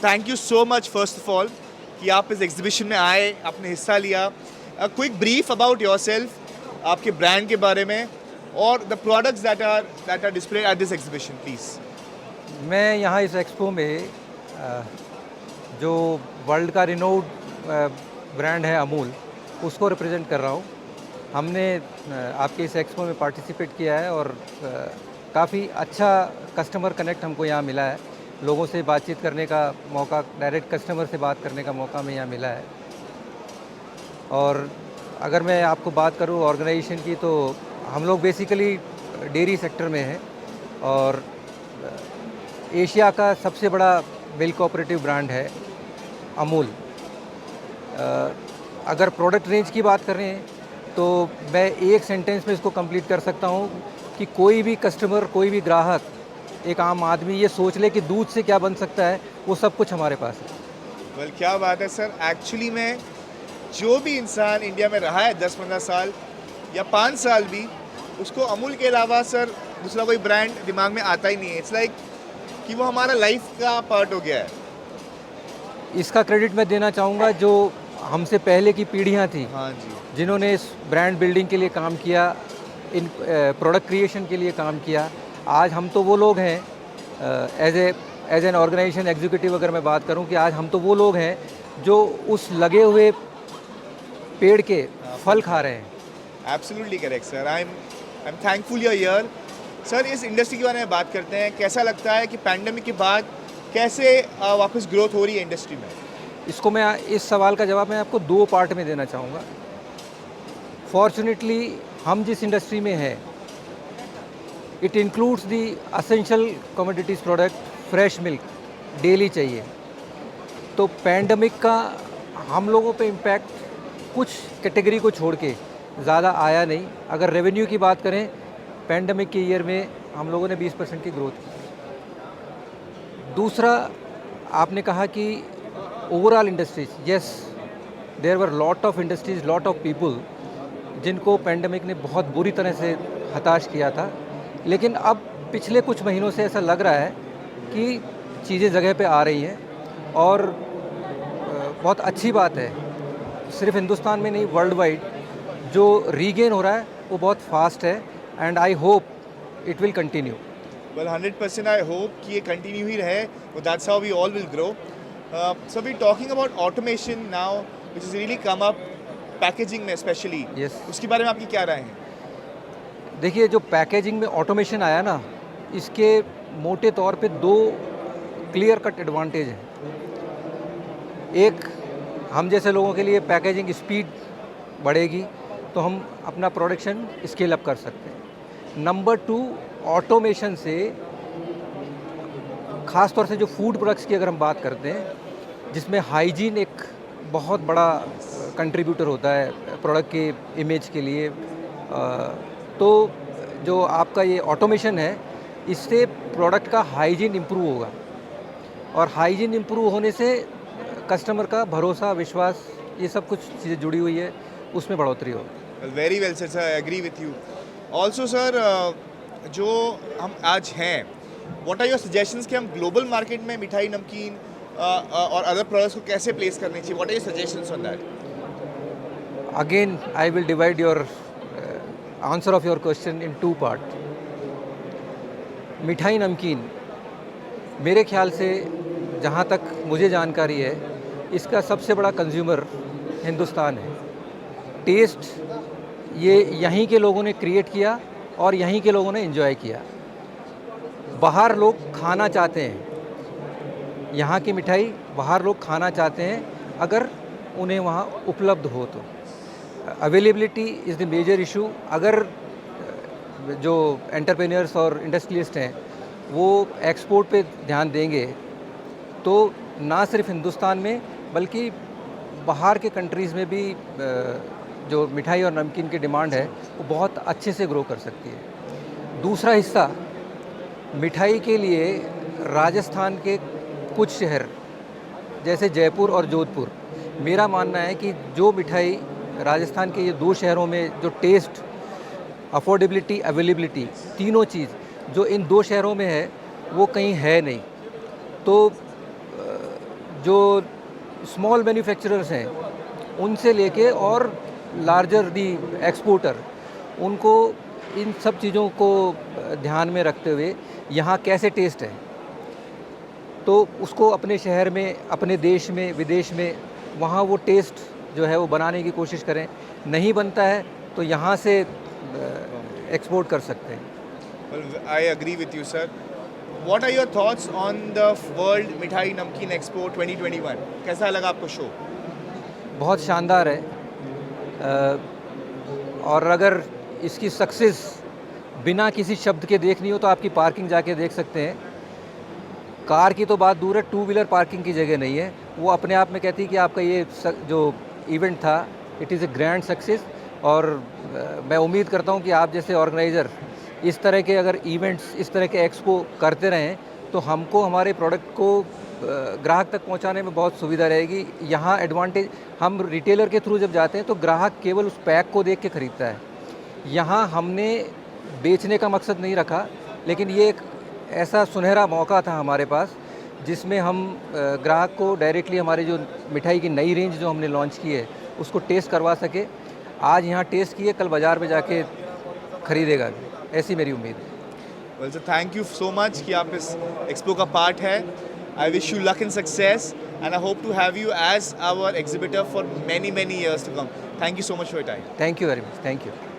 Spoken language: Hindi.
Thank you so much first of all कि आप इस एग्जीबिशन में आए, आपने हिस्सा लिया. क्विक ब्रीफ अबाउट योरसेल्फ, आपके ब्रांड के बारे में और the products that are displayed at this exhibition please. मैं यहाँ इस एक्सपो में जो वर्ल्ड का रिनोड ब्रांड है अमूल, उसको रिप्रेजेंट कर रहा हूँ. हमने आपके इस एक्सपो में पार्टिसिपेट किया है और काफ़ी अच्छा कस्टमर कनेक्ट हमको यहाँ मिला है. लोगों से बातचीत करने का मौका, डायरेक्ट कस्टमर से बात करने का मौका हमें यहाँ मिला है. और अगर मैं आपको बात करूँ ऑर्गेनाइजेशन की, तो हम लोग बेसिकली डेयरी सेक्टर में हैं और एशिया का सबसे बड़ा मिल्क कोऑपरेटिव ब्रांड है अमूल. अगर प्रोडक्ट रेंज की बात करें तो मैं एक सेंटेंस में इसको कंप्लीट कर सकता हूँ कि कोई भी कस्टमर, कोई भी ग्राहक, एक आम आदमी ये सोच ले कि दूध से क्या बन सकता है, वो सब कुछ हमारे पास है. वेल क्या बात है सर. एक्चुअली में जो भी इंसान इंडिया में रहा है 10-15 साल या 5 साल भी, उसको अमूल के अलावा सर दूसरा कोई ब्रांड दिमाग में आता ही नहीं है. इट्स लाइक कि वो हमारा लाइफ का पार्ट हो गया है. इसका क्रेडिट मैं देना चाहूँगा जो हमसे पहले की पीढ़ियाँ थी, हाँ जी, जिन्होंने इस ब्रांड बिल्डिंग के लिए काम किया, इन प्रोडक्ट क्रिएशन के लिए काम किया. आज हम तो वो लोग हैं एज एन ऑर्गेनाइजेशन एग्जीक्यूटिव, अगर मैं बात करूं, कि आज हम तो वो लोग हैं जो उस लगे हुए पेड़ के फल खा रहे हैं. Absolutely correct sir. I am thankful you are here. Sir इस इंडस्ट्री के बारे में बात करते हैं. कैसा लगता है कि पैंडेमिक के बाद कैसे वापस ग्रोथ हो रही है इंडस्ट्री में? इसको मैं, इस सवाल का जवाब मैं आपको 2 पार्ट में देना चाहूँगा. फॉर्चुनेटली हम जिस इंडस्ट्री में हैं, it includes the essential commodities product. Fresh milk daily चाहिए. तो पैंडमिक का हम लोगों पे इम्पैक्ट कुछ कैटेगरी को छोड़ के ज़्यादा आया नहीं. अगर रेवेन्यू की बात करें, पैंडमिक के ईयर में हम लोगों ने 20% की ग्रोथ की. दूसरा, आपने कहा कि overall industries, yes, there were lot of industries, lot of people जिनको पैंडमिक ने बहुत बुरी तरह से हताश किया था. लेकिन अब पिछले कुछ महीनों से ऐसा लग रहा है कि चीज़ें जगह पे आ रही हैं और बहुत अच्छी बात है. सिर्फ हिंदुस्तान में नहीं, वर्ल्ड वाइड जो रीगेन हो रहा है वो बहुत फास्ट है. And I hope it will continue. Well 100% I hope कि ये कंटिन्यू ही रहे. That's how we all will grow. So we talking about automation now which is really come up, packaging में स्पेशली. Yes. उसके बारे में आपकी क्या राय है? देखिए, जो पैकेजिंग में ऑटोमेशन आया ना, इसके मोटे तौर पे 2 क्लियर कट एडवांटेज हैं. एक, हम जैसे लोगों के लिए पैकेजिंग स्पीड बढ़ेगी तो हम अपना प्रोडक्शन स्केल अप कर सकते हैं. नंबर 2, ऑटोमेशन से ख़ास तौर से जो फूड प्रोडक्ट्स की अगर हम बात करते हैं, जिसमें हाइजीन एक बहुत बड़ा कंट्रीब्यूटर होता है प्रोडक्ट के इमेज के लिए, तो जो आपका ये ऑटोमेशन है, इससे प्रोडक्ट का हाइजीन इम्प्रूव होगा. और हाइजीन इम्प्रूव होने से कस्टमर का भरोसा, विश्वास, ये सब कुछ चीज़ें जुड़ी हुई है, उसमें बढ़ोतरी होगी. Very well sir, I agree with you. Also sir, जो हम आज हैं, व्हाट आर योर सजेशंस कि हम ग्लोबल मार्केट में मिठाई, नमकीन और अदर प्रोडक्ट्स को कैसे प्लेस करने चाहिए? What are your suggestions on that? Again I will divide your answer of your question in 2 part. मिठाई, नमकीन, मेरे ख्याल से जहाँ तक मुझे जानकारी है, इसका सबसे बड़ा कंज्यूमर हिंदुस्तान है. टेस्ट ये यहीं के लोगों ने क्रिएट किया और यहीं के लोगों ने एंजॉय किया. बाहर लोग खाना चाहते हैं, यहाँ की मिठाई बाहर लोग खाना चाहते हैं अगर उन्हें वहाँ उपलब्ध हो तो. Availability is the major issue. अगर जो एंटरप्रेन्योर्स और इंडस्ट्रियलिस्ट हैं वो एक्सपोर्ट पे ध्यान देंगे तो ना सिर्फ हिंदुस्तान में बल्कि बाहर के कंट्रीज़ में भी जो मिठाई और नमकीन की डिमांड है वो बहुत अच्छे से ग्रो कर सकती है. दूसरा हिस्सा, मिठाई के लिए राजस्थान के कुछ शहर जैसे जयपुर और जोधपुर, मेरा मानना है कि जो मिठाई राजस्थान के ये 2 शहरों में जो टेस्ट, अफोर्डेबिलिटी, अवेलेबिलिटी, तीनों चीज़ जो इन 2 शहरों में है वो कहीं है नहीं. तो जो स्मॉल मैन्युफैक्चरर्स हैं उनसे लेके और लार्जर दी एक्सपोर्टर, उनको इन सब चीज़ों को ध्यान में रखते हुए यहाँ कैसे टेस्ट है, तो उसको अपने शहर में, अपने देश में, विदेश में वहाँ वो टेस्ट जो है वो बनाने की कोशिश करें। नहीं बनता है तो यहाँ से एक्सपोर्ट कर सकते हैं। Well, I agree with you, sir. What are your thoughts on the World मिठाई नमकीन एक्सपो 2021? कैसा लगा आपको शो? बहुत शानदार है, और अगर इसकी सक्सेस बिना किसी शब्द के देखनी हो तो आपकी पार्किंग जाके देख सकते हैं। कार की तो बात दूर है, टू व्हीलर पार्किंग की जगह नहीं है। वो अपने आप में कहती है कि आपका ये जो इवेंट था, it is a grand success. और मैं उम्मीद करता हूँ कि आप जैसे ऑर्गेनाइज़र इस तरह के अगर इवेंट्स, इस तरह के एक्सपो करते रहें तो हमको हमारे प्रोडक्ट को ग्राहक तक पहुंचाने में बहुत सुविधा रहेगी। यहाँ एडवांटेज, हम रिटेलर के थ्रू जब जाते हैं तो ग्राहक केवल उस पैक को देख के ख़रीदता है। यहाँ हमने बेचने का मकसद नहीं रखा, लेकिन ये एक ऐसा सुनहरा मौका था हमारे पास जिसमें हम ग्राहक को डायरेक्टली हमारे जो मिठाई की नई रेंज जो हमने लॉन्च की है उसको टेस्ट करवा सके। आज यहाँ टेस्ट किए, कल बाज़ार में जाके ख़रीदेगा, ऐसी मेरी उम्मीद है। Well, so thank you so much कि आप इस एक्सपो का पार्ट है। I wish you luck and success and I hope to have you as our exhibitor for many years to come. Thank you so much for your time. Thank you very much. Thank you.